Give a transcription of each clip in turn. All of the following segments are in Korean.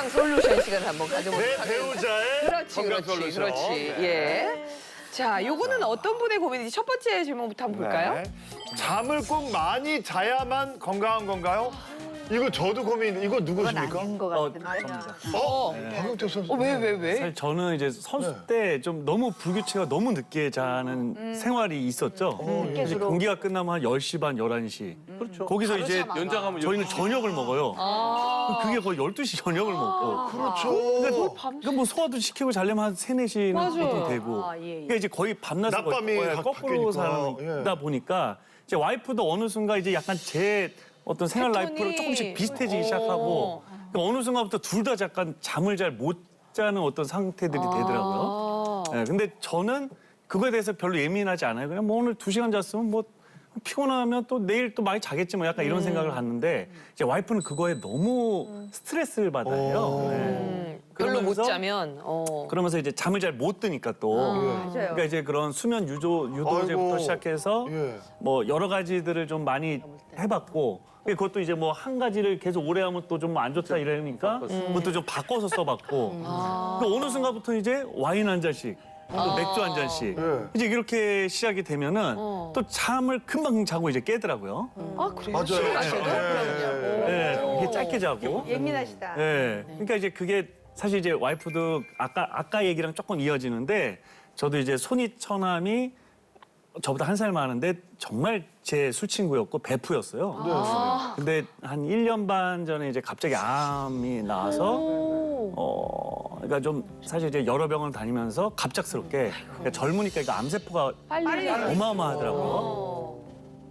건강 솔루션 시간을 한번 가져보도록 내 하겠습니다. 배우자의 그렇지, 건강 그렇지, 솔루션. 그렇지. 네. 예. 자, 요거는 어떤 분의 고민인지 첫 번째 질문부터 한번 볼까요? 네. 잠을 꼭 많이 자야만 건강한 건가요? 이거 저도 고민인데 이거 누구십니까? 아닌 것 같은데. 박용택 선수. 왜? 사실 저는 이제 선수 때 좀 너무 불규칙하고 너무 늦게 자는 생활이 있었죠. 이제 경기가 끝나면 한 10시 반, 11시. 그렇죠. 거기서 이제 연장하면 저희는 저녁을 먹어요. 그게 거의 12시 저녁을 먹고. 그렇죠. 그러니까 뭐 소화도 시키고 자려면 한 3, 4시는 맞아. 보통 되고. 그러니까 이제 거의 밤낮을 낮밤이 거꾸로 바뀌니까. 살다 보니까 이제 와이프도 어느 순간 이제 약간 제 어떤 생활 패턴이- 라이프로 조금씩 비슷해지기 시작하고 그러니까 어느 순간부터 둘 다 약간 잠을 잘 못 자는 어떤 상태들이 되더라고요. 네, 근데 저는 그거에 대해서 별로 예민하지 않아요. 그냥 뭐 오늘 2시간 잤으면 뭐 피곤하면 또 내일 또 많이 자겠지 뭐 약간 이런 생각을 하는데 이제 와이프는 그거에 너무 스트레스를 받아요. 네. 별로 못 그러면서- 자면. 그러면서 이제 잠을 잘 못 드니까 또 맞아요. 그러니까 이제 그런 수면 유도제부터 아이고. 시작해서 예. 뭐 여러 가지들을 좀 많이 해봤고 그것도 이제 뭐 한 가지를 계속 오래 하면 또 좀 안 좋다 이러니까 그것도 좀 바꿔서 써봤고 그러니까 어느 순간부터 이제 와인 한 잔씩 또 맥주 한 잔씩 예. 이제 이렇게 시작이 되면은 또 잠을 금방 자고 이제 깨더라고요. 아, 그래요? 맞아요. 술 마셔도? 네, 이게 짧게 자고. 예민하시다. 네. 그러니까 이제 그게 사실 이제 와이프도 아까 얘기랑 조금 이어지는데 저도 이제 손이 저보다 한 살 많은데 정말 제 술 친구였고 베프였어요. 근데 한 1년 반 전에 이제 갑자기 암이 나와서 그러니까 좀 사실 이제 여러 병원을 다니면서 갑작스럽게 그러니까 젊으니까 이거 암세포가 빨리. 어마어마하더라고요.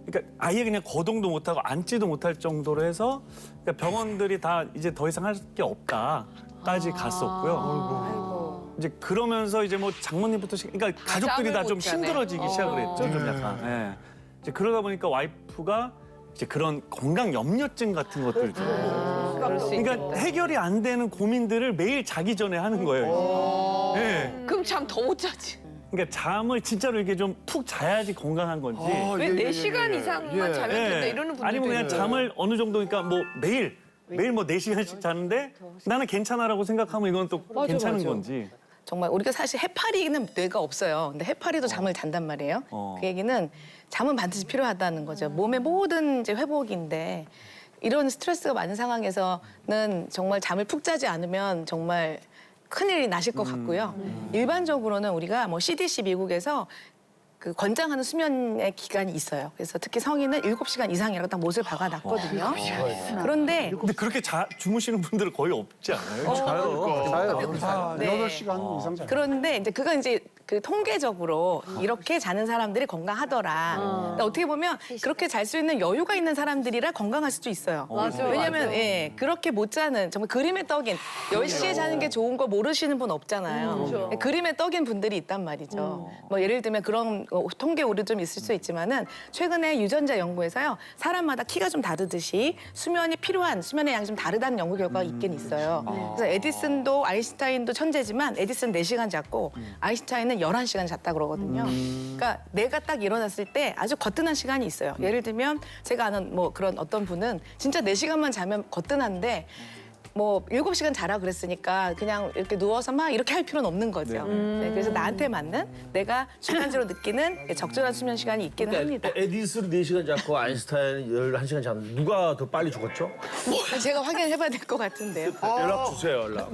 그러니까 아예 그냥 거동도 못하고 앉지도 못할 정도로 해서 그러니까 병원들이 다 이제 더 이상 할 게 없다까지 갔었고요. 이제 그러면서 이제 뭐 장모님부터 그러니까 가족들이 다 좀 못 자네. 힘들어지기 시작을 했죠, 좀 약간. 예. 이제 그러다 보니까 와이프가 이제 그런 건강 염려증 같은 것들 좀. 그럴 수 그러니까 있겠다. 해결이 안 되는 고민들을 매일 자기 전에 하는 거예요. 예. 그럼 잠 더 못 자지. 그러니까 잠을 진짜로 이렇게 좀 푹 자야지 건강한 건지. 왜 4시간 이상만 예. 자면 된다 이러는 분들도 아니면 그냥 있어요. 잠을 어느 정도 그러니까 뭐 매일 뭐 4시간씩 자는데 나는 괜찮아라고 생각하면 이건 또 괜찮은 맞아. 건지. 정말 우리가 사실 해파리는 뇌가 없어요. 근데 해파리도 잠을 잔단 말이에요. 그 얘기는 잠은 반드시 필요하다는 거죠. 몸의 모든 이제 회복인데 이런 스트레스가 많은 상황에서는 정말 잠을 푹 자지 않으면 정말 큰일이 나실 것 같고요. 일반적으로는 우리가 뭐 CDC 미국에서 그 권장하는 수면의 기간이 있어요. 그래서 특히 성인은 7시간 이상이라고 딱 못을 박아놨거든요. 그런데 근데 그렇게 주무시는 분들은 거의 없지 않아요? 자요. 네. 8시간 이상 자요. 그런데 이제 그건 이제 그 통계적으로 이렇게 자는 사람들이 건강하더라. 근데 어떻게 보면 그렇게 잘 수 있는 여유가 있는 사람들이라 건강할 수도 있어요. 왜냐면 예, 그렇게 못 자는 정말 그림에 떡인 10시에 자는 게 좋은 거 모르시는 분 없잖아요. 그림에 떡인 분들이 있단 말이죠. 뭐 예를 들면 그런 통계 오류 좀 있을 수 있지만은 최근에 유전자 연구에서요. 사람마다 키가 좀 다르듯이 수면이 필요한 수면의 양이 좀 다르다는 연구 결과가 있긴 있어요. 그래서 에디슨도 아인슈타인도 천재지만 에디슨 4시간 잤고 아인슈타인은 11시간 잤다 그러거든요. 그러니까 내가 딱 일어났을 때 아주 거뜬한 시간이 있어요. 예를 들면 제가 아는 뭐 그런 어떤 분은 진짜 4시간만 자면 거뜬한데 뭐 7시간 자라 그랬으니까 그냥 이렇게 누워서 막 이렇게 할 필요는 없는 거죠. 네, 그래서 나한테 맞는 내가 주관적으로 느끼는 적절한 수면 시간이 있기는 합니다. 에디슨 4시간 잤고 아인슈타인 11시간 잤는데 누가 더 빨리 죽었죠? 제가 확인해봐야 될 것 같은데요. 연락 주세요, 연락.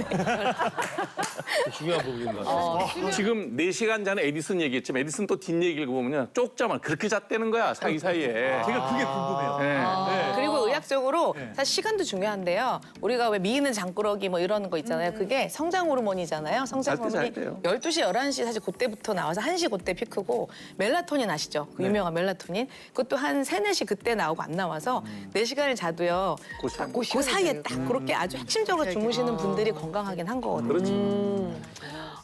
중요한 부분인 것 같아요. 지금 4시간 전에 에디슨 얘기했지만 에디슨 또 뒷얘기를 보면 쪽잠을 그렇게 잤다는 거야, 사이사이에. 제가 그게 궁금해요. 네. 그리고 의학적으로 사실 시간도 중요한데요. 우리가 왜 미는 장꾸러기 뭐 이러는 거 있잖아요. 그게 성장 호르몬이잖아요. 성장 잘 때, 잘 호르몬이 때요. 12시, 11시 사실 그때부터 나와서 1시 그때 피크고 멜라토닌 아시죠? 그 유명한 멜라토닌. 그것도 한 3, 4시 그때 나오고 안 나와서 4시간을 자도요. 그 사이에 딱 그렇게 아주 핵심적으로 주무시는 분들이 건강하긴 한 거거든요.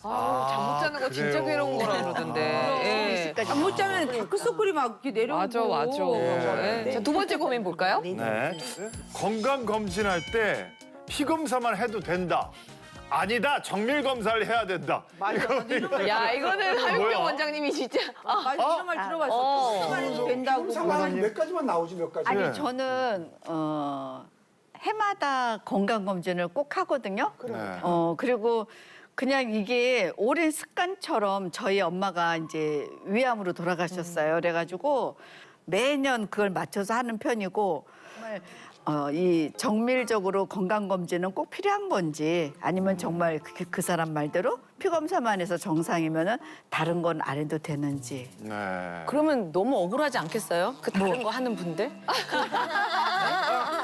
잠 못 자는 거 진짜 괴로운 거라 그러던데. 예. 잠 못 자면 다크서클이 막 이렇게 내려오고. 맞아. 예. 자, 두 번째 고민 볼까요? 네. 건강 검진할 때 피 검사만 해도 된다. 아니다. 정밀 검사를 해야 된다. 야, 이거는 하용경 뭐야? 원장님이 진짜. 맞아, 이런 말 들어봤어. 시간이 된다고. 상황이 몇 가지만 나오지 몇 가지. 아니 네. 저는 해마다 건강검진을 꼭 하거든요. 네. 그리고 그냥 이게 오랜 습관처럼 저희 엄마가 이제 위암으로 돌아가셨어요. 그래가지고 매년 그걸 맞춰서 하는 편이고 정말 이 정밀적으로 건강검진은 꼭 필요한 건지 아니면 정말 그 사람 말대로 피검사만 해서 정상이면은 다른 건 안 해도 되는지. 네. 그러면 너무 억울하지 않겠어요? 그 다른 거 하는 분들?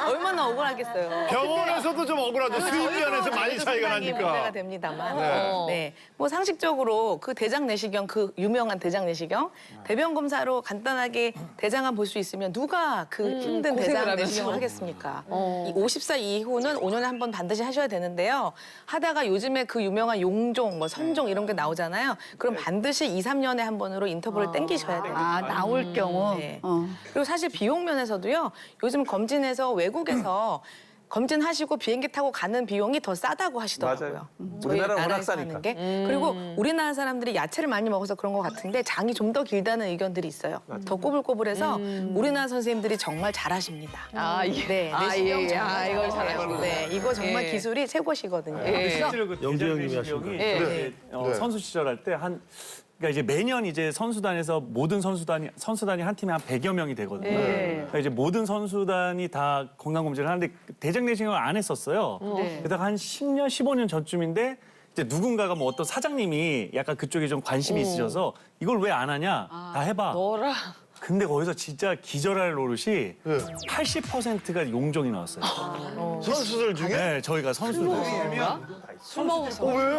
얼마나 억울하겠어요. 병원에서도 좀 억울하죠. 수입면에서 많이 차이가 상당히 문제가 나니까. 됩니다만. 네. 네. 뭐 상식적으로 그 대장 내시경, 그 유명한 대장 내시경 대변 검사로 간단하게 대장암 볼 수 있으면 누가 그 힘든 고생을 대장 하면서. 내시경을 하겠습니까? 이 50살 이후는 5년에 한 번 반드시 하셔야 되는데요. 하다가 요즘에 그 유명한 용종, 뭐 선종 이런 게 나오잖아요. 그럼 반드시 2, 3년에 한 번으로 인터벌을 땡기셔야 돼요. 아, 나올 경우. 네. 그리고 사실 비용 면에서도요. 요즘 검진에서 외국에서 검진하시고 비행기 타고 가는 비용이 더 싸다고 하시더라고요. 저희 우리나라는 워낙 나라에서 싸니까. 하는 게. 그리고 우리나라 사람들이 야채를 많이 먹어서 그런 것 같은데 장이 좀 더 길다는 의견들이 있어요. 더 꼬불꼬불해서 우리나라 선생님들이 정말 잘하십니다. 아, 이게. 네, 아, 내시경 예. 정말 아, 이걸 잘하시구나. 네, 이거 정말 예. 기술이 최고시거든요. 예. 실제로 그 영재 형님이 대장 하신 내시경이 거예요. 이제 네. 선수 시절할 때 그러니까 이제 매년 이제 선수단에서 모든 선수단이 한 팀에 한 100여 명이 되거든요. 그러니까 이제 모든 선수단이 다 건강검진을 하는데 대장 내시경을 안 했었어요. 네. 게다가 한 10년, 15년 전쯤인데 이제 누군가가 뭐 어떤 사장님이 약간 그쪽에 좀 관심이 있으셔서 이걸 왜 안 하냐? 다 해봐. 너라. 근데 거기서 진짜 기절할 노릇이 80%가 용종이 나왔어요. 선수들 중에? 네, 저희가 선수들.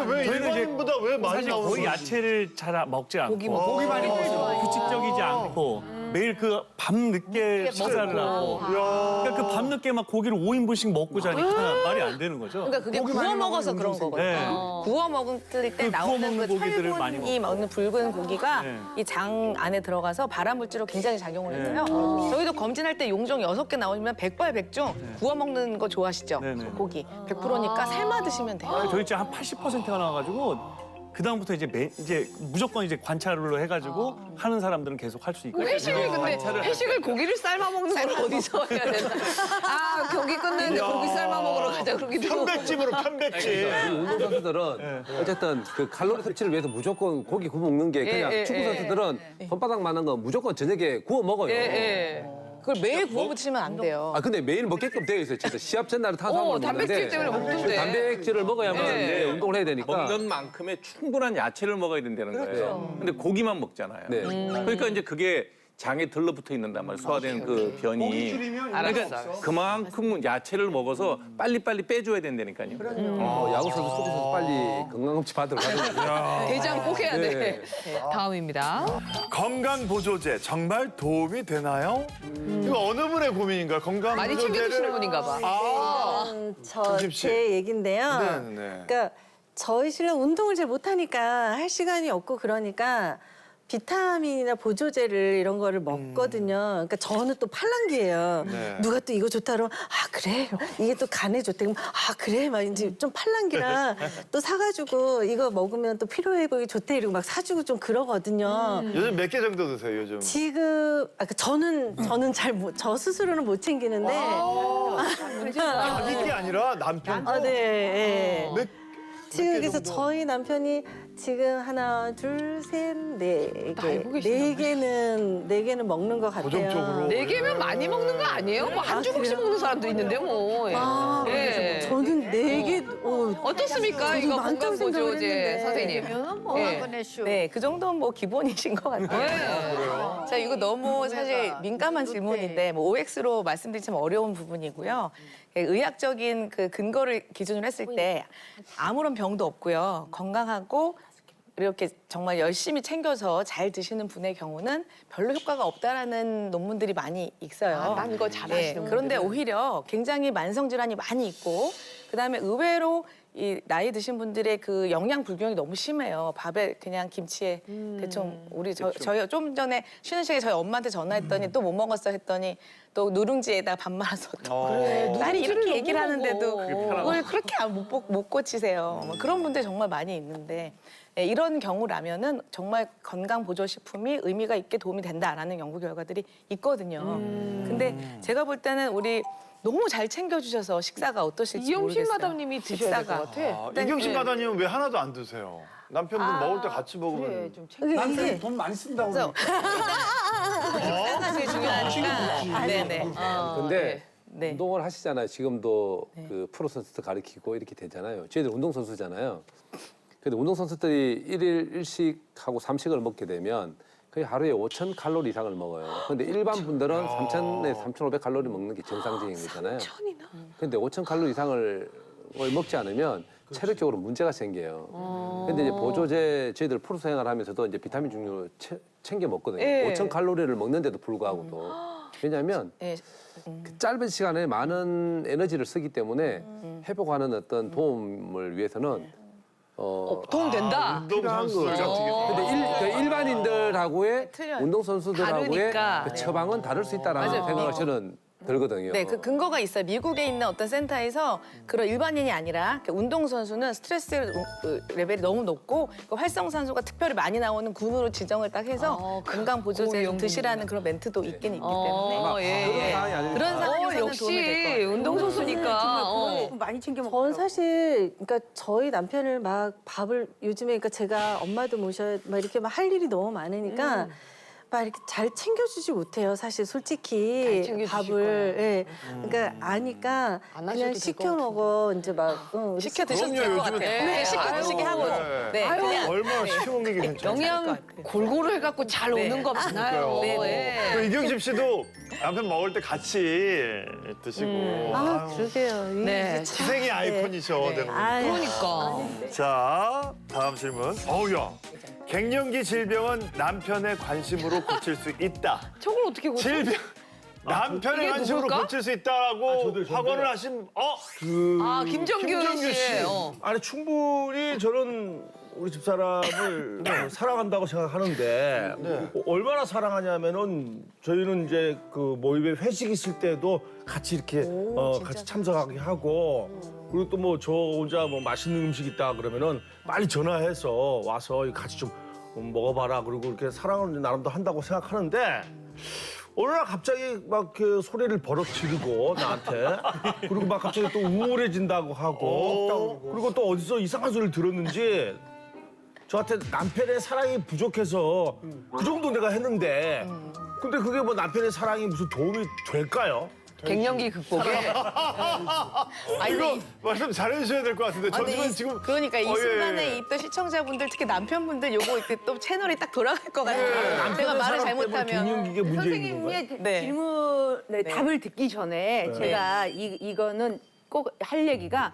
왜 저희는 이제 일반보다 왜 많이 사실 나오는 거의 거지? 야채를 잘 먹지 않고 고기 많이 먹어요. 규칙적이지 않고 매일 그 밤 늦게 식사를 하고 그러니까 그 밤 늦게 막 고기를 5인분씩 먹고 자니까 말이 안 되는 거죠. 그러니까 그게 구워 먹어서 그런 거거든요. 네. 구워 먹을 때 그 구워 나오는 먹는 그 고기들을 많이 철분이 먹는 붉은 고기가 네. 이 장 안에 들어가서 발암물질로 굉장히 작용을 해서요. 저희도 검진할 때 용종 6개 나오면 백발백중 구워 먹는 거 좋아하시죠? 네, 네. 고기 100%니까 삶아 드시면 돼요. 저희 집한 80%가 나와가지고 그 다음부터 이제 무조건 이제 관찰로 해가지고 하는 사람들은 계속 할 수 있고. 회식을 근데 회식을 고기를 삶아 먹는 걸 어디서 해야 되나? 아, 경기 끝냈는데 고기 삶아 먹으러 가자. 그러기도. 편백찜으로 편백찜. 운동 선수들은 어쨌든 그 칼로리 섭취를 위해서 무조건 고기 구워 먹는 게 그냥 예, 축구 예. 선수들은 손바닥만한 거 무조건 저녁에 구워 먹어요. 예. 그걸 매일 구워 드시면 안 돼요. 아 근데 매일 먹게끔 되어 있어요. 진짜 시합 전날은 탄수화물을 단백질 먹는데 때문에 먹던데. 그 단백질을 먹어야만 예. 이제 운동을 해야 되니까. 먹는 만큼의 충분한 야채를 먹어야 된다는 거예요. 근데 고기만 먹잖아요. 네. 그러니까 이제 그게 장에 들러붙어 있는단 말이에요. 소화된 그 변이. 그러니까 그만큼 야채를 먹어서 빨리빨리 빼줘야 된다니까요. 야구 선수, 축구 선수 빨리 건강검진 받으러 가야 돼요. 대장 꼭 해야 돼. 네. 다음입니다. 건강 보조제 정말 도움이 되나요? 이거 어느 분의 고민인가요? 건강 많이 보조제를 챙겨드시는 분인가 봐. 조심 씨. 제 얘긴데요. 네. 그러니까 저희 신랑 운동을 잘 못하니까 할 시간이 없고 그러니까 비타민이나 보조제를 이런 거를 먹거든요. 그러니까 저는 또 팔랑귀예요. 네. 누가 또 이거 좋다 그러면 아 그래 이게 또 간에 좋대 그럼 아 그래 막 이제 좀 팔랑귀라 또 사가지고 이거 먹으면 또 피로 회복이 좋대 이러고 막 사주고 좀 그러거든요. 요즘 몇 개 정도 드세요, 요즘? 지금 저는 잘 저 스스로는 못 챙기는데 자기 게 아니라 남편. 네. 예. 몇 지금 개 그래서 정도? 저희 남편이 지금 하나, 둘, 셋, 네 개. 알고 계시나 네 개는 먹는 것 같아요. 고정적으로. 네 개면 많이 먹는 거 아니에요? 뭐 한 주먹씩 먹는 사람도 있는데 뭐. 아, 예. 저는 네 개. 어떻습니까? 저도 이거 많다고 건강 생각을 보조제 했는데. 선생님. 뭐 예. 한 번에 쇼. 네, 그 정도는 뭐 기본이신 것 같아요. 자, 이거 너무 사실 민감한 질문인데 뭐 OX로 말씀드리자면 어려운 부분이고요. 의학적인 그 근거를 기준으로 했을 때 아무런 병도 없고요. 건강하고 이렇게 정말 열심히 챙겨서 잘 드시는 분의 경우는 별로 효과가 없다라는 논문들이 많이 있어요. 딴 거 잘하시는 그런데 분들은. 오히려 굉장히 만성 질환이 많이 있고 그다음에 의외로 이 나이 드신 분들의 그 영양 불균형이 너무 심해요. 밥에 그냥 김치에 대충 우리 저희 좀 전에 쉬는 시간에 저희 엄마한테 전화했더니 또 뭐 먹었어 했더니 또 누룽지에다 밥 말아서 또 딸이 이렇게 얘기를 하는데도 그걸 그렇게 못 고치세요. 뭐 그런 분들 정말 많이 있는데 예, 이런 경우라면은 정말 건강 보조 식품이 의미가 있게 도움이 된다라는 연구 결과들이 있거든요. 근데 제가 볼 때는 우리 너무 잘 챙겨주셔서 식사가 어떠실지 이영신 모르겠어요. 마담님이 드셔야 될 것 같아. 이경신 마다님은 왜 하나도 안 드세요? 남편분 먹을 때 같이 먹으면. 남편이 돈 많이 쓴다고 그래서 식사가 제일 중요하니까. 네네. 근데 네. 운동을 하시잖아요. 지금도 그 프로 선수들 가르치고 이렇게 되잖아요. 저희들 운동 선수잖아요. 근데 운동 선수들이 일일 일식하고 삼식을 먹게 되면 거의 하루에 5,000 칼로리 이상을 먹어요. 근데 일반 분들은 3,000에서 3,500 칼로리 먹는 게 정상적인 거잖아요. 3,000이나? 근데 5,000 칼로리 이상을 먹지 않으면 체력적으로 문제가 생겨요. 근데 이제 보조제 저희들 프로 생활하면서도 이제 비타민 종류 챙겨 먹거든요. 예. 5,000 칼로리를 먹는데도 불구하고도. 왜냐하면 예. 그 짧은 시간에 많은 에너지를 쓰기 때문에 회복하는 어떤 도움을 위해서는 도움 된다. 운동선수들 같은 경우. 근데 일반인들하고의 틀려요. 운동 선수들하고의 다르니까. 그 처방은 다를 수 있다라는 맞아요. 생각을 저는 들거든요. 네, 그 근거가 있어요. 미국에 있는 어떤 센터에서 그런 일반인이 아니라 운동 선수는 스트레스 레벨이 너무 높고 그 활성산소가 특별히 많이 나오는 군으로 지정을 딱 해서 건강 보조제 드시라는 그런 멘트도 있긴 있기 때문에 예. 그런 상황에서는 도움이 될 것 역시 같아요. 운동선수니까. 많이 챙겨 먹고. 전 사실 그러니까 저희 남편을 막 밥을 요즘에 그러니까 제가 엄마도 모셔 막 이렇게 막 할 일이 너무 많으니까 막 이렇게 잘 챙겨주지 못해요. 사실 솔직히 잘 챙겨주실 밥을 예. 그러니까 아니까 안 그냥 하셔도 될것 시켜 먹어 이제 막 시켜 드셔도 될 그럼요, 것 같아요. 요즘에 네, 시켜 드시게 하고. 네, 그냥 얼마나 시켜먹는 게 괜찮아요. 영양 골고루 해갖고 잘 네. 오는 거 많아요. 그러니까요. 예. 그 이경심 씨도 남편 먹을 때 같이 드시고. 아 아유, 그러게요. 네. 희생의 아이콘이셔. 내가 보니까. 그러니까. 자, 다음 질문. 어우야. 갱년기 질병은 남편의 관심으로 고칠 수 있다. 저걸 어떻게 고쳐? 질병. 남편의 이게 관심으로 누굴까? 고칠 수 있다라고 확언을 하신 김정규 김정규 씨. 씨. 아니 충분히 저는 우리 집사람을 사랑한다고 생각하는데 얼마나 사랑하냐면은 저희는 이제 그 모임에 회식 있을 때도 같이 이렇게 같이 참석하게 하고 그리고 또 뭐 저 혼자 뭐 맛있는 음식 있다 그러면은 빨리 전화해서 와서 같이 좀 먹어봐라 그리고 이렇게 사랑을 나름도 한다고 생각하는데 어느 날 갑자기 막 그 소리를 버럭 지르고 나한테 그리고 막 갑자기 또 우울해진다고 하고 그리고 또 어디서 이상한 소리를 들었는지 저한테 남편의 사랑이 부족해서 그 정도 내가 했는데 근데 그게 뭐 남편의 사랑이 무슨 도움이 될까요? 갱년기 극복에. 이거 말씀 잘해주셔야 될 것 같은데. 저 집은 지금. 그러니까 이 예, 순간에 예. 입도 시청자분들 특히 남편분들 요거 이때 또 채널이 딱 돌아갈 것 같아요. 제가 말을 잘못하면. 갱년기가 문제 있는 건가요? 선생님의 네. 질문에 답을 듣기 전에 제가 이거는 꼭 할 얘기가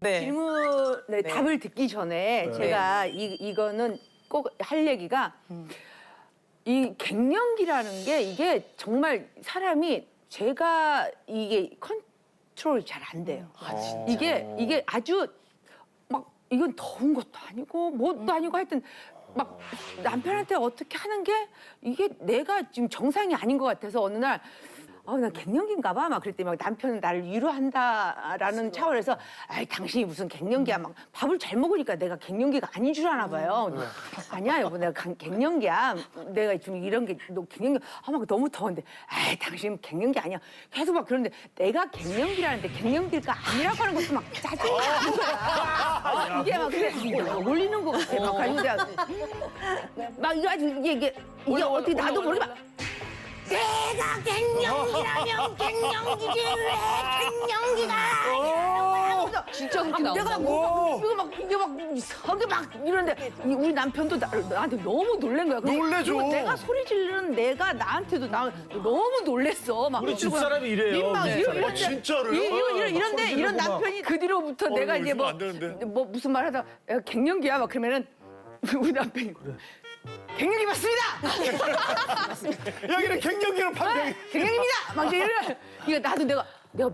네. 질문에 답을 듣기 전에 제가 이거는 꼭 할 얘기가 이 갱년기라는 게 이게 정말 사람이 제가 이게 컨트롤 잘 안 돼요. 이게 아주 막 이건 더운 것도 아니고 뭣도 아니고 하여튼 막 남편한테 어떻게 하는 게 이게 내가 지금 정상이 아닌 것 같아서 어느 날 나 갱년기인가 봐. 막 그랬더니 막 남편은 나를 위로한다라는 차원에서 아이 당신이 무슨 갱년기야. 막 밥을 잘 먹으니까 내가 갱년기가 아닌 줄 아나 봐요. 아니야 여보 내가 갱년기야. 내가 지금 이런 게 너 갱년기 막 너무 더운데 아이 당신 갱년기 아니야. 계속 막 그러는데 내가 갱년기라는데 갱년기가 아니라고 하는 것도 막 짜증이 나는 거야. 이게 막 그래 올리는 것 같아. 막 가지고 내가 막 이거 아주 이게 어떻게 나도 모르게 막 내가 갱년기라면 갱년기지 왜 갱년기가 진짜 그렇게 내가 나온다고? 이게 막 이상하게 막 이러는데 우리 남편도 나한테 너무 놀란 거야. 놀래죠. 그리고 내가 소리 지르는 내가 나한테도 너무 놀랬어. 막 우리 집사람이 이래요. 막 우리 집사람이. 진짜로요? 이런데 이런 남편이 그 뒤로부터 내가 이제 이러면 안 되는데. 뭐 무슨 말 하다 야, 갱년기야 막 그러면은 우리 남편이 갱년기 맞습니다. 여기는 갱년기로 판명이. 갱년기입니다. 막 이래. 나도 내가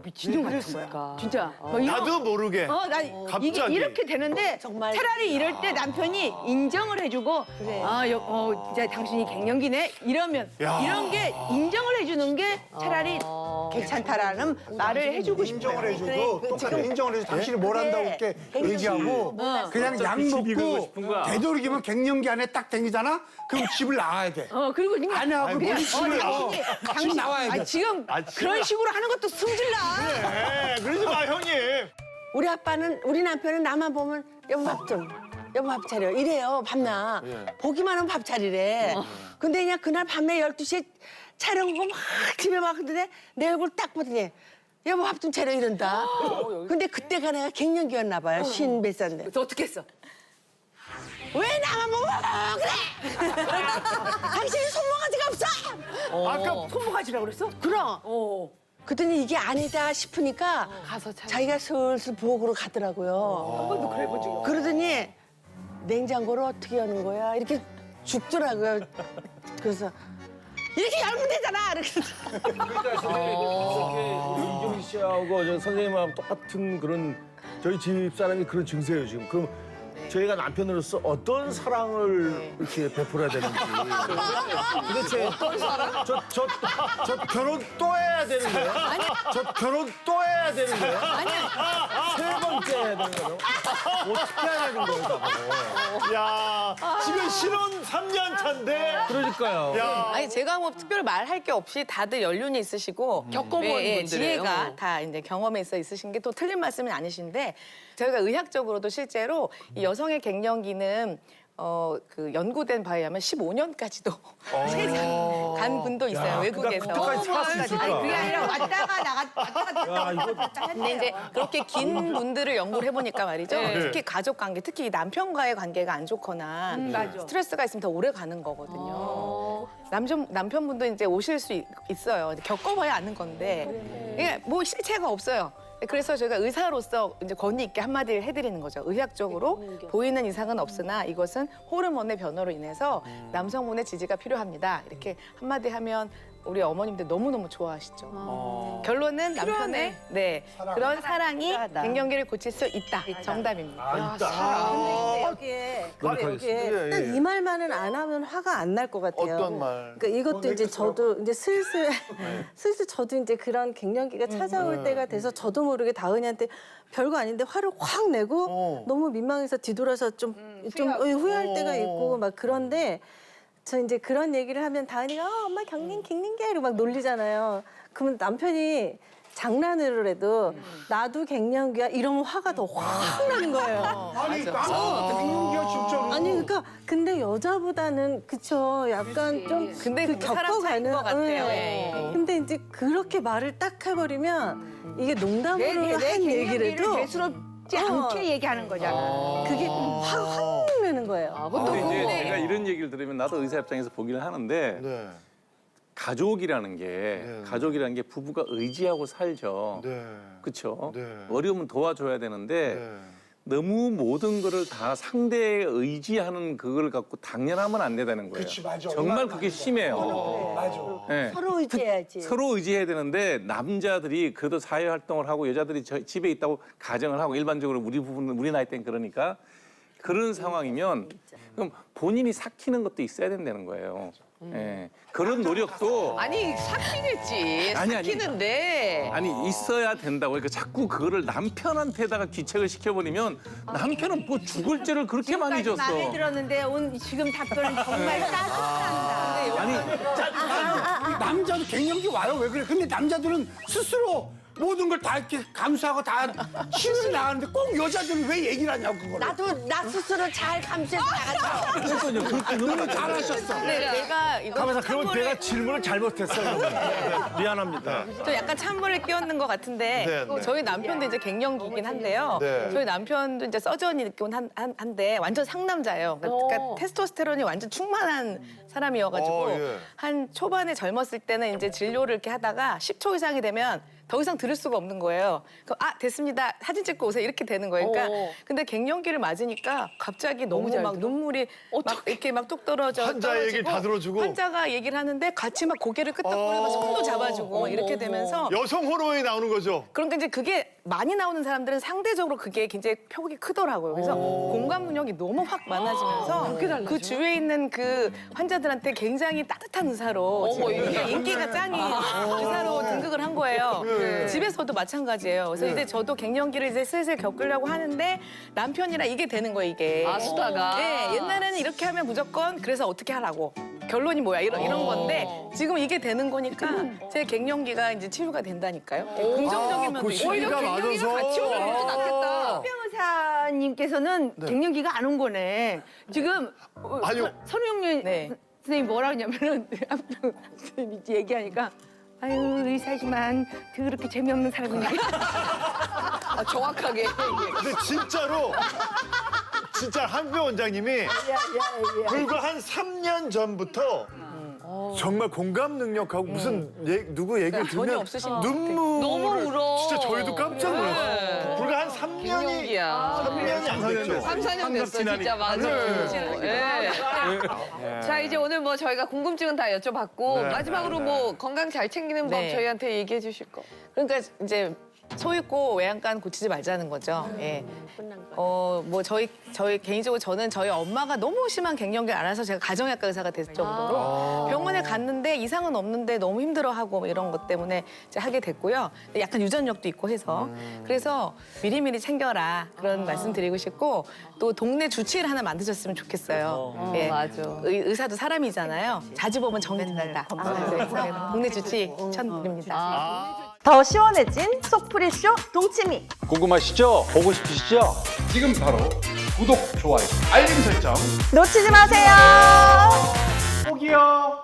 미친놈 같은 거야. 진짜. 막 이런- 나도 모르게. 나 갑자기. 이게 이렇게 되는데 정말. 차라리 이럴 때 남편이 인정을 해주고 진짜 당신이 갱년기네 이러면 야. 이런 게 인정을 해주는 게 차라리 괜찮다라는 말을 해주고 싶어요. 인정을 해줘도 똑같아. 인정을 해줘. 당신이 뭘 한다고 이렇게 얘기하고 그냥 약 먹고 되도록이면 갱년기 안에 딱 댕기잖아? 그럼 집을 나와야 돼. 그리고 그냥 안 하고 뭘 집을 나와. 집 나와야 돼. 지금 그런 식으로 하는 것도 승질나. 네, 그러지 마 형님. 우리 남편은 나만 보면 여보 밥 차려 이래요 밤낮 보기만 하면 밥 차리래. 근데 그냥 그날 밤에 12시에 촬영하고 막 집에 막 근데 내 얼굴 딱 보더니 여보 밥 좀 차려 이런다. 근데 그때가 내가 갱년기였나 봐요. 50몇 살인데. 그래서 어떻게 했어? 왜 나만 보면 그래? 당신이 손모가지가 없어. 아까 손모가지라고 그랬어? 그럼. 그랬더니 이게 아니다 싶으니까 자기가 슬슬 부엌으로 가더라고요. 한 번도 그래 본 적이 없어. 그러더니 냉장고를 어떻게 여는 거야? 이렇게 죽더라고요. 그래서 이렇게 열면 되잖아. 이렇게. 그러니까 선생님 이종희 씨하고 저 선생님하고 똑같은 그런 저희 집 사람이 그런 증세예요 지금. 그럼 저희가 남편으로서 어떤 사랑을 이렇게 베풀어야 되는지. 도대체 어떤 사랑? 저 결혼 또 해야 되는 거예요? 저 결혼 또 해야 되는 거예요? 세 번째 해야 되는 거예요? 어떻게 해야 되는 거예요, 저거? 야 지금 신혼 3년 차인데. 그러니까요. 야. 아니 제가 뭐 특별히 말할 게 없이 다들 연륜이 있으시고 겪어본 분들이에요. 지혜가 다 이제 경험에 있어 있으신 게 또 틀린 말씀은 아니신데 저희가 의학적으로도 실제로 이 여성의 갱년기는 그 연구된 바에 의하면 15년까지도 간 분도 있어요 외국에서. 그때까지 살수 있을까? 아니 그게 아니라 왔다가 야, 이거 근데 이제 그렇게 긴 분들을 연구를 해보니까 말이죠. 특히 가족 관계, 특히 남편과의 관계가 안 좋거나 스트레스가 있으면 더 오래 가는 거거든요. 남편분도 이제 오실 수 있어요. 겪어봐야 아는 건데 이게 뭐 실체가 없어요. 그래서 저희가 의사로서 이제 권위 있게 한마디를 해드리는 거죠. 의학적으로 보이는 이상은 없으나 이것은 호르몬의 변화로 인해서 남성분의 지지가 필요합니다. 이렇게 한마디 하면 우리 어머님들 너무너무 좋아하시죠. 결론은 남편의 그런 사랑이 갱년기를 고칠 수 있다. 정답입니다. 여기에 딱 이 말만은 안 하면 화가 안 날 것 같아요. 어떤 말? 그러니까 이것도 이제 저도 이제 슬슬 저도 이제 그런 갱년기가 찾아올 때가 돼서 저도 모르게 다은이한테 별거 아닌데 화를 확 내고 너무 민망해서 뒤돌아서 좀 후회할 때가 있고 막 그런데 저 이제 그런 얘기를 하면 다은이가 엄마 갱년기 이러고 막 놀리잖아요. 그러면 남편이 장난으로라도 나도 갱년기야 이러면 화가 더 확 나는 거예요. 아니 나는 갱년기야 진짜로. 아니 그러니까 근데 여자보다는 그쵸 약간 좀 근데 그 사람 차이인 것 같아요. 근데 이제 그렇게 말을 딱 해버리면 이게 농담으로 한 얘기라도 대수롭지 않게 얘기하는 거잖아. 그게 확 내는 거예요. 근데 이제 제가 이런 얘기를 들으면 나도 의사 입장에서 보기는 하는데 네. 가족이라는 게 부부가 의지하고 살죠. 네. 그렇죠. 네. 어려우면 도와줘야 되는데 네. 너무 모든 거를 다 상대에 의지하는 그걸 갖고 당연하면 안 된다는 거예요. 그치, 맞아. 정말 그게 심해요. 맞아. 네. 서로 의지해야지. 서로 의지해야 되는데 남자들이 그래도 사회 활동을 하고 여자들이 집에 있다고 가정을 하고 일반적으로 우리 부부는 우리 나이 땐 그러니까 그런 상황이면 그럼 본인이 삭히는 것도 있어야 된다는 거예요. 예. 그런 노력도 아니 삭히겠지. 아니. 삭히는데. 아니 있어야 된다고. 그러니까 자꾸 그거를 남편한테다가 귀책을 시켜버리면 남편은 뭐 죽을 죄를 그렇게 많이 졌어. 마음에 들었는데 지금 답변은 정말 따뜻한다. 아니 남자도 갱년기 와요. 왜 그래? 근데 남자들은 스스로 모든 걸 다 이렇게 감수하고 다 치유해 나가는데 꼭 여자들은 왜 얘기를 하냐고 그거를. 나도 나 스스로 잘 감수해서 나갔죠. 너무 잘하셨어. 제가 이거 가만있어. 그럼 내가 질문을 잘못했어요. 미안합니다. 저 약간 찬물을 끼얹는 것 같은데 네, 네. 저희 남편도 이제 갱년기이긴 한데요. 네. 저희 남편도 이제 서전이 있긴 한데 완전 상남자예요. 그러니까 테스토스테론이 완전 충만한 사람이어가지고 예. 한 초반에 젊었을 때는 이제 진료를 이렇게 하다가 10초 이상이 되면 더 이상 들을 수가 없는 거예요. 그럼 됐습니다. 사진 찍고 오세요. 이렇게 되는 거예요. 그러니까 근데 갱년기를 맞으니까 갑자기 너무 막 눈물이 막 이렇게 막 뚝 떨어져. 환자 얘기를 다 들어주고. 환자가 얘기를 하는데 같이 막 고개를 끄덕거리면서 손도 잡아주고 막 이렇게 되면서 여성 호르몬이 나오는 거죠. 그러니까 이제 그게 많이 나오는 사람들은 상대적으로 그게 굉장히 폭이 크더라고요. 그래서 공감 능력이 너무 확 많아지면서 그 주위에 있는 그 환자들한테 굉장히 따뜻한 의사로 인기가 짱인 의사로 등극을 한 거예요. 집에서도 마찬가지예요. 그래서 이제 저도 갱년기를 이제 슬슬 겪으려고 하는데 남편이랑 이게 되는 거예요, 이게. 수다가. 네, 옛날에는 이렇게 하면 무조건 그래서 어떻게 하라고. 결론이 뭐야 이런 건데 지금 이게 되는 거니까 제 갱년기가 이제 치유가 된다니까요. 긍정적인 면도 그 있어요. 시기가 맞아서. 같이 오면 더 낫겠다. 변호사님께서는 갱년기가 안 온 거네. 지금 아니요. 선우용님 네. 선생님 뭐라 하냐면은 선생님이 얘기하니까 아유 의사지만 그렇게 재미없는 사람이네. 정확하게. 근데 진짜로 진짜 한표 원장님이 불과 한 3년 전부터 정말 공감 능력하고 무슨 누구 얘기를 전혀 들으면 없으신 눈물 너무 울어. 진짜 저희도 깜짝 놀랐어요. 네. 불과 한 3년이 갱년기야. 3년이 안 됐죠. 3-4년 됐어, 진짜 맞아. 예. 자, 이제 오늘 뭐 저희가 궁금증은 다 여쭤봤고 네, 마지막으로 네, 뭐 건강 잘 챙기는 법 네. 저희한테 얘기해 주실 거. 그러니까 이제 소 있고 외양간 고치지 말자는 거죠. 예. 뭐 저희 개인적으로 저는 저희 엄마가 너무 심한 갱년기를 알아서 제가 가정의학과 의사가 됐을 정도로 병원에 갔는데 이상은 없는데 너무 힘들어하고 뭐 이런 것 때문에 이제 하게 됐고요. 약간 유전력도 있고 해서 그래서 미리미리 챙겨라 그런 말씀 드리고 싶고 또 동네 주치의를 하나 만드셨으면 좋겠어요. 예. 맞아. 의사도 사람이잖아요. 자주 보면 정이 듭니다. 네. 동네 주치의 추천드립니다. 더 시원해진 속풀이쇼 동치미. 궁금하시죠? 보고 싶으시죠? 지금 바로 구독, 좋아요, 알림 설정. 놓치지 마세요. 꼭이요.